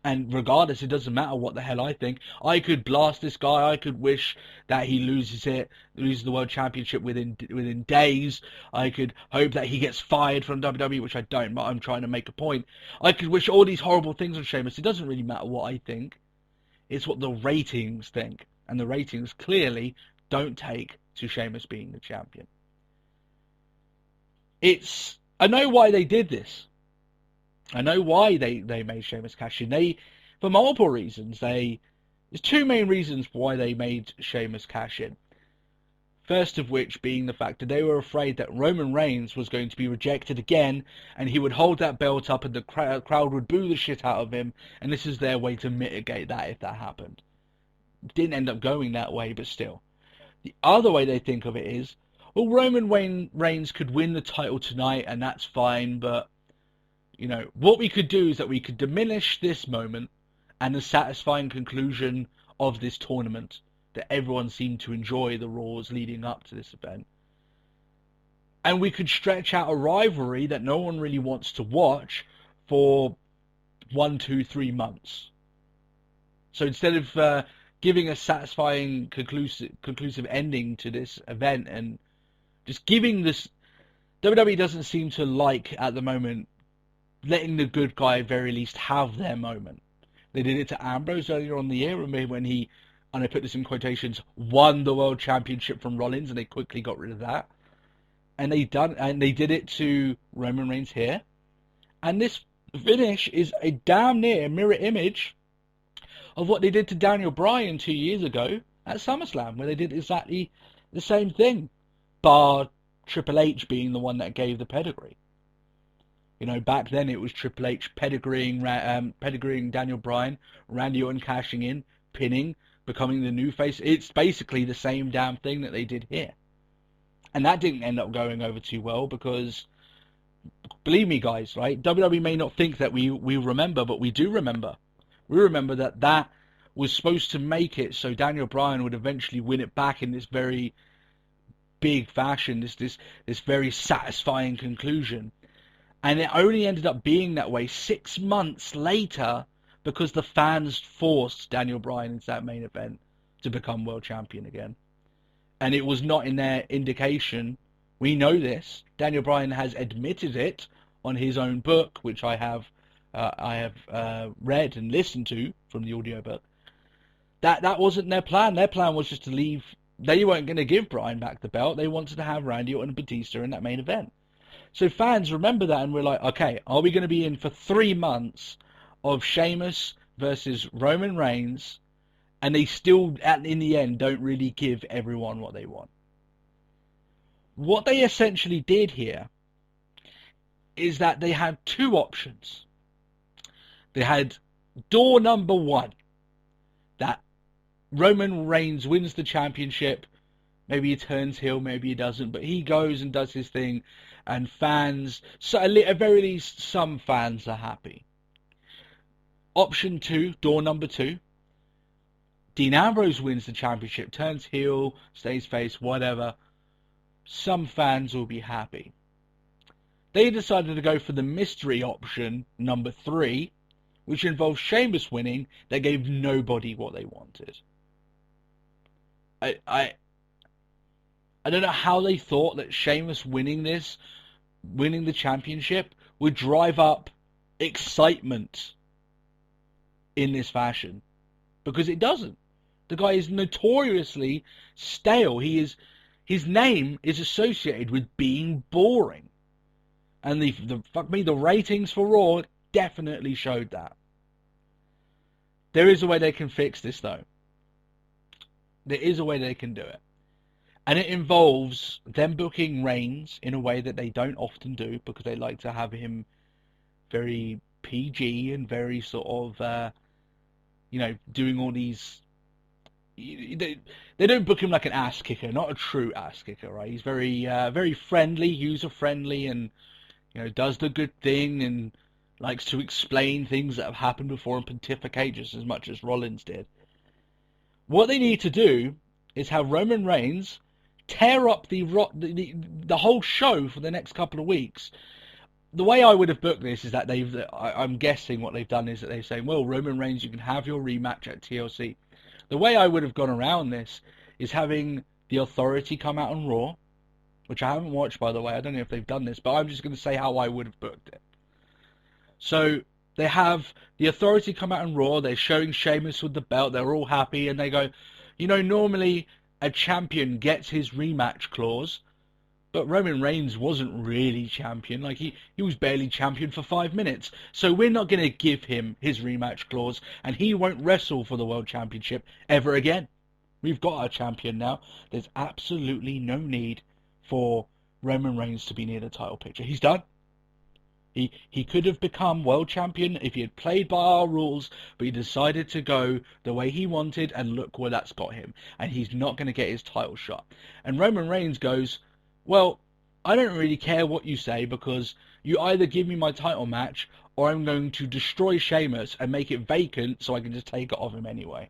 and regardless, it doesn't matter what the hell I think. I could blast this guy. I could wish that he loses the world championship within days. I could hope that he gets fired from WWE, which I don't, but I'm trying to make a point. I could wish all these horrible things on Sheamus. It doesn't really matter what I think. It's what the ratings think, and the ratings clearly don't take to Sheamus being the champion. I know why they did this. I know why they made Sheamus cash in. For multiple reasons. There's two main reasons why they made Sheamus cash in. First of which being the fact that they were afraid that Roman Reigns was going to be rejected again, and he would hold that belt up and the crowd would boo the shit out of him, and this is their way to mitigate that if that happened. Didn't end up going that way, but still. The other way they think of it is, well, Roman Reigns could win the title tonight, and that's fine, but, you know, what we could do is that we could diminish this moment and the satisfying conclusion of this tournament that everyone seemed to enjoy the Raws leading up to this event. And we could stretch out a rivalry that no one really wants to watch for 1, 2, 3 months. So instead of giving a satisfying, conclusive ending to this event and just giving this... WWE doesn't seem to like, at the moment, letting the good guy at very least have their moment. They did it to Ambrose earlier on in the year, remember when he, and I put this in quotations, won the World Championship from Rollins, and they quickly got rid of that. And they did it to Roman Reigns here. And this finish is a damn near mirror image of what they did to Daniel Bryan 2 years ago at SummerSlam, where they did exactly the same thing, bar Triple H being the one that gave the pedigree. You know, back then it was Triple H pedigreeing Daniel Bryan, Randy Orton cashing in, pinning, becoming the new face. It's basically the same damn thing that they did here. And that didn't end up going over too well because, believe me guys, right, WWE may not think that we remember, but we do remember. We remember that was supposed to make it so Daniel Bryan would eventually win it back in this very big fashion, this very satisfying conclusion. And it only ended up being that way 6 months later because the fans forced Daniel Bryan into that main event to become world champion again. And it was not in their indication. We know this. Daniel Bryan has admitted it on his own book, which I have read and listened to from the audiobook. That wasn't their plan. Their plan was just to leave. They weren't going to give Bryan back the belt. They wanted to have Randy Orton and Batista in that main event. So fans remember that, and we're like, okay, are we going to be in for 3 months of Sheamus versus Roman Reigns, and they still, in the end, don't really give everyone what they want? What they essentially did here is that they had 2 options. They had door number 1, that Roman Reigns wins the championship. Maybe he turns heel, maybe he doesn't, but he goes and does his thing, and fans, so at very least some fans are happy. Option 2, door number 2, Dean Ambrose wins the championship, turns heel, stays face, whatever. Some fans will be happy. They decided to go for the mystery option, number 3, which involves Sheamus winning, that gave nobody what they wanted. I don't know how they thought that Sheamus winning the championship, would drive up excitement in this fashion. Because it doesn't. The guy is notoriously stale. His name is associated with being boring. And the ratings for Raw definitely showed that. There is a way they can fix this, though. There is a way they can do it. And it involves them booking Reigns in a way that they don't often do, because they like to have him very PG and very sort of, doing all these... They don't book him like an ass kicker, not a true ass kicker, right? He's very friendly, user-friendly, and, does the good thing, and likes to explain things that have happened before and pontificate just as much as Rollins did. What they need to do is have Roman Reigns tear up the whole show for the next couple of weeks. The way I would have booked this is that I'm guessing what they've done is that they're saying, well, Roman Reigns, you can have your rematch at TLC. The way I would have gone around this is having the Authority come out on Raw, which I haven't watched, by the way. I don't know if they've done this, but I'm just going to say how I would have booked it. So they have the Authority come out on Raw. They're showing Sheamus with the belt. They're all happy, and they go, normally a champion gets his rematch clause, but Roman Reigns wasn't really champion. Like, he was barely champion for 5 minutes. So we're not going to give him his rematch clause, and he won't wrestle for the World Championship ever again. We've got our champion now. There's absolutely no need for Roman Reigns to be near the title picture. He's done. He could have become world champion if he had played by our rules, but he decided to go the way he wanted, and look where that's got him. And he's not going to get his title shot. And Roman Reigns goes, well, I don't really care what you say, because you either give me my title match, or I'm going to destroy Sheamus and make it vacant so I can just take it off him anyway.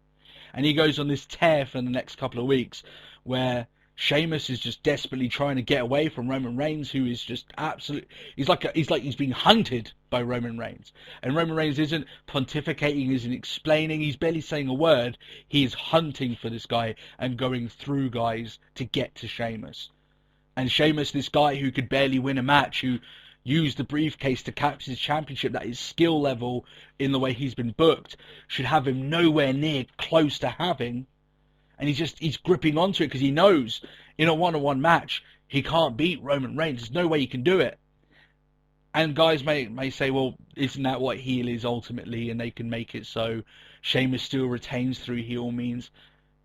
And he goes on this tear for the next couple of weeks where Sheamus is just desperately trying to get away from Roman Reigns, who is just absolute. He's like he's being hunted by Roman Reigns, and Roman Reigns isn't pontificating, isn't explaining, he's barely saying a word. He is hunting for this guy and going through guys to get to Sheamus. And Sheamus, this guy who could barely win a match, who used the briefcase to capture his championship, that his skill level in the way he's been booked should have him nowhere near close to having. And he's gripping onto it because he knows in a one-on-one match he can't beat Roman Reigns. There's no way he can do it. And guys may say, well, isn't that what heel is ultimately? And they can make it so Sheamus still retains through heel means.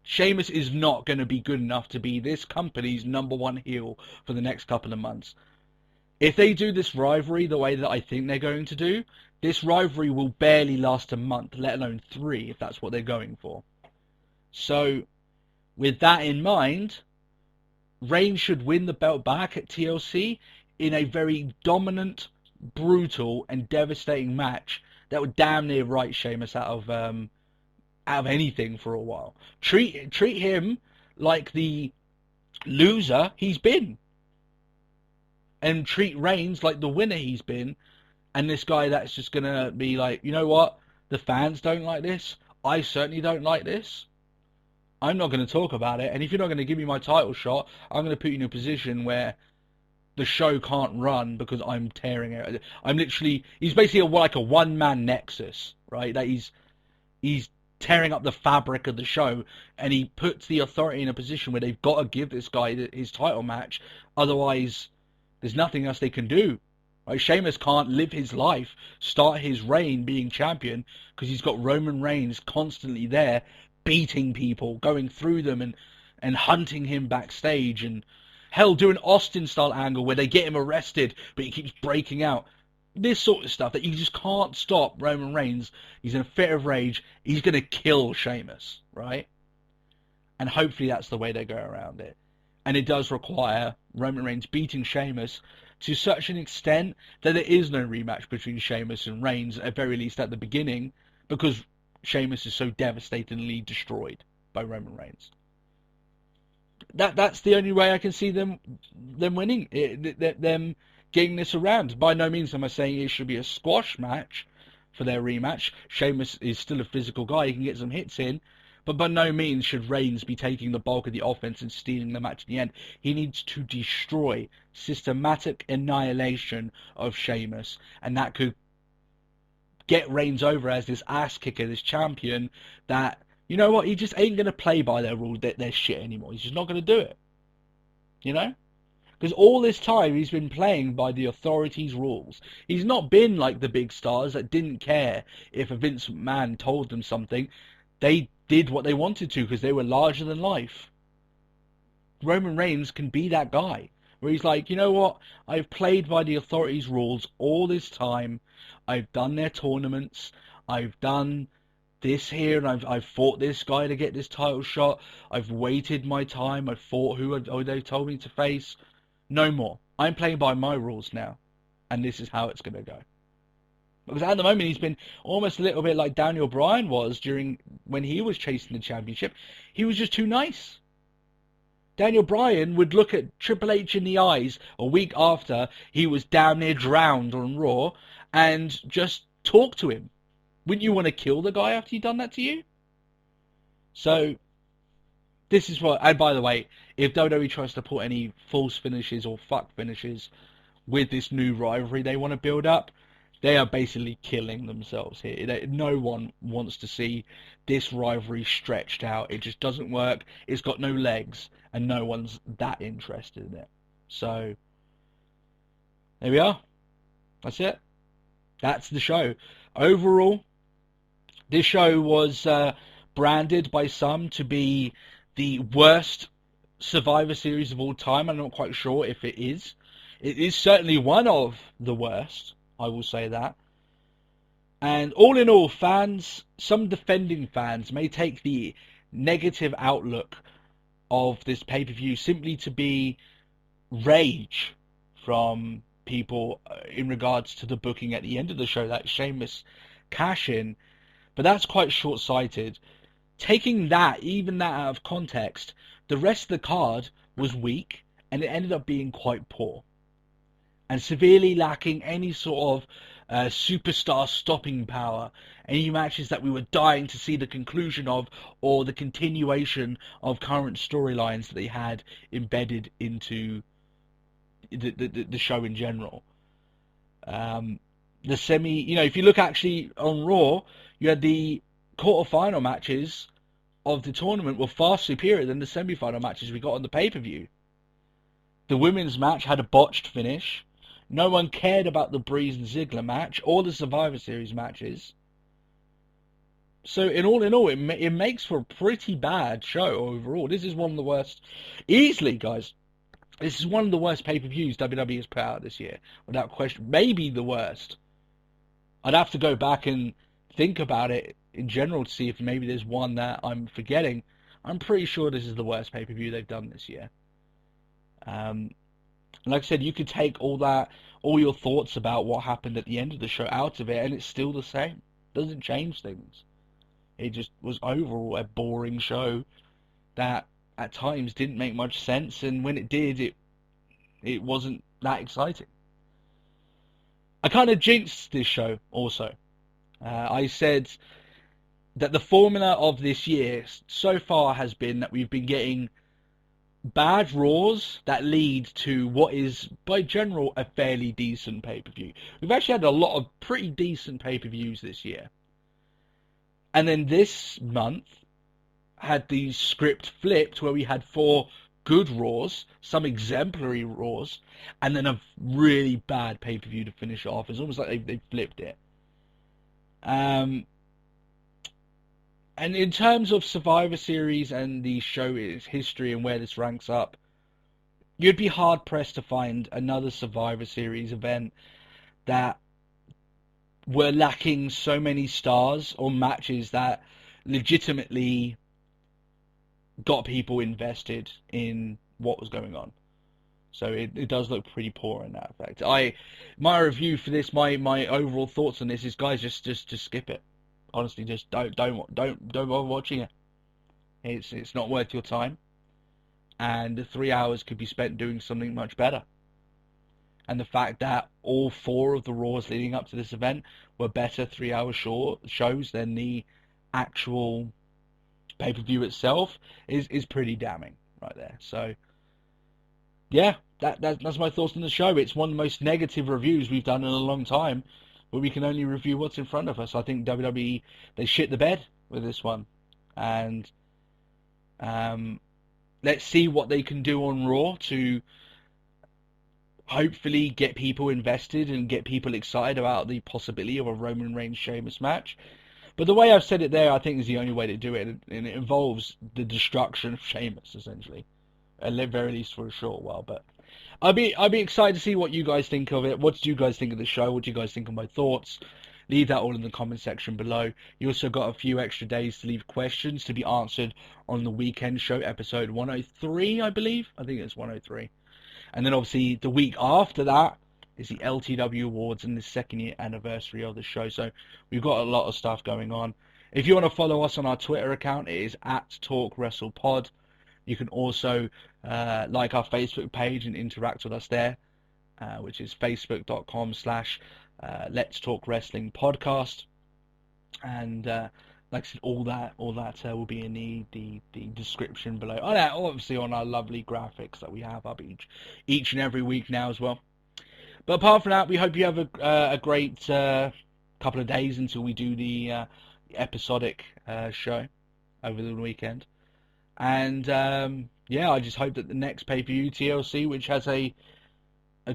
Sheamus is not going to be good enough to be this company's #1 heel for the next couple of months. If they do this rivalry the way that I think they're going to do, this rivalry will barely last a month, let alone 3, if that's what they're going for. So, with that in mind, Reigns should win the belt back at TLC in a very dominant, brutal, and devastating match that would damn near write Sheamus out of anything for a while. Treat him like the loser he's been, and treat Reigns like the winner he's been. And this guy that's just gonna be like, you know what? The fans don't like this. I certainly don't like this. I'm not going to talk about it, and if you're not going to give me my title shot, I'm going to put you in a position where the show can't run because I'm tearing it. He's basically like a one-man nexus, right? That he's tearing up the fabric of the show, and he puts the Authority in a position where they've got to give this guy his title match, otherwise there's nothing else they can do. Right? Sheamus can't live his life, start his reign being champion, because he's got Roman Reigns constantly there, beating people, going through them and hunting him backstage, and hell, do an Austin-style angle where they get him arrested, but he keeps breaking out. This sort of stuff that you just can't stop Roman Reigns. He's in a fit of rage. He's going to kill Sheamus, right? And hopefully that's the way they go around it. And it does require Roman Reigns beating Sheamus to such an extent that there is no rematch between Sheamus and Reigns, at very least at the beginning, because Sheamus is so devastatingly destroyed by Roman Reigns. That's the only way I can see them winning, them getting this around. By no means am I saying it should be a squash match for their rematch. Sheamus is still a physical guy, he can get some hits in, but by no means should Reigns be taking the bulk of the offense and stealing the match at the end. He needs to destroy, systematic annihilation of Sheamus, and that could get Reigns over as this ass kicker, this champion that, you know what, he just ain't going to play by their rules, their shit anymore. He's just not going to do it. You know? Because all this time he's been playing by the Authority's rules. He's not been like the big stars that didn't care if a Vince McMahon told them something. They did what they wanted to because they were larger than life. Roman Reigns can be that guy where he's like, you know what, I've played by the Authority's rules all this time. I've done their tournaments. I've done this here, and I've fought this guy to get this title shot. I've waited my time. I've fought who they told me to face. No more. I'm playing by my rules now, and this is how it's going to go. Because at the moment he's been almost a little bit like Daniel Bryan was when he was chasing the championship. He was just too nice. Daniel Bryan would look at Triple H in the eyes a week after he was damn near drowned on Raw and just talk to him. Wouldn't you want to kill the guy after he'd done that to you? So, this is what... And by the way, if WWE tries to put any false finishes or fuck finishes with this new rivalry they want to build up, they are basically killing themselves here. No one wants to see this rivalry stretched out. It just doesn't work. It's got no legs, and no one's that interested in it. So, there we are. That's it. That's the show. Overall, this show was branded by some to be the worst Survivor Series of all time. I'm not quite sure if it is. It is certainly one of the worst, I will say that. And all in all, fans, some defending fans may take the negative outlook of this pay-per-view simply to be rage from people in regards to the booking at the end of the show, that Sheamus cash-in. But that's quite short-sighted. Taking that, even that out of context, the rest of the card was weak, and it ended up being quite poor. And severely lacking any sort of superstar stopping power, any matches that we were dying to see the conclusion of, or the continuation of current storylines that they had embedded into the show in general. The semi, if you look actually on Raw, you had the quarter-final matches of the tournament were far superior than the semi-final matches we got on the pay-per-view. The women's match had a botched finish. No one cared about the Breeze and Ziggler match or the Survivor Series matches. So in all, it makes for a pretty bad show overall. This is one of the worst, easily, guys. This is one of the worst pay-per-views WWE has put out this year, without question. Maybe the worst. I'd have to go back and think about it in general to see if maybe there's one that I'm forgetting. I'm pretty sure this is the worst pay-per-view they've done this year. Like I said, you could take all your thoughts about what happened at the end of the show out of it, and it's still the same. It doesn't change things. It just was overall a boring show that at times didn't make much sense, and when it did, it wasn't that exciting. I kind of jinxed this show also. I said that the formula of this year so far has been that we've been getting bad Raws that lead to what is, by general, a fairly decent pay-per-view. We've actually had a lot of pretty decent pay-per-views this year. And then this month had the script flipped where we had 4 good Raws, some exemplary Raws, and then a really bad pay-per-view to finish it off. It's almost like they flipped it. And in terms of Survivor Series and the show's history and where this ranks up, you'd be hard-pressed to find another Survivor Series event that were lacking so many stars or matches that legitimately got people invested in what was going on. So it does look pretty poor in that effect. My review for this, my overall thoughts on this is, guys, just skip it. Honestly, just don't bother watching it. It's not worth your time, and the 3 hours could be spent doing something much better. And the fact that all 4 of the Raws leading up to this event were better 3-hour shows than the actual pay-per-view itself is pretty damning right there. So yeah, that's my thoughts on the show. It's one of the most negative reviews we've done in a long time, but we can only review what's in front of us. I think WWE, they shit the bed with this one. And let's see what they can do on Raw to hopefully get people invested and get people excited about the possibility of a Roman Reigns Sheamus match. But the way I've said it there, I think is the only way to do it, and it involves the destruction of Sheamus, essentially. At the very least for a short while. But I'd be excited to see what you guys think of it. What did you guys think of the show? What do you guys think of my thoughts? Leave that all in the comment section below. You also got a few extra days to leave questions to be answered on the weekend show, episode 103, I believe. I think it's 103. And then obviously the week after that is the LTW Awards and the 2nd year anniversary of the show. So we've got a lot of stuff going on. If you want to follow us on our Twitter account, it is @TalkWrestlePod. You can also like our Facebook page and interact with us there, which is facebook.com/Let's Talk Wrestling Podcast. And like I said, all that will be in the description below. Oh, yeah, obviously on our lovely graphics that we have up each and every week now as well. But apart from that, we hope you have a great couple of days until we do the episodic show over the weekend. And yeah, I just hope that the next pay-per-view, TLC, which has a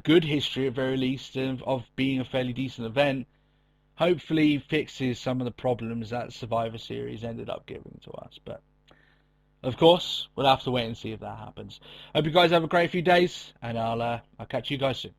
good history at very least of being a fairly decent event, hopefully fixes some of the problems that Survivor Series ended up giving to us. But of course, we'll have to wait and see if that happens. Hope you guys have a great few days, and I'll catch you guys soon.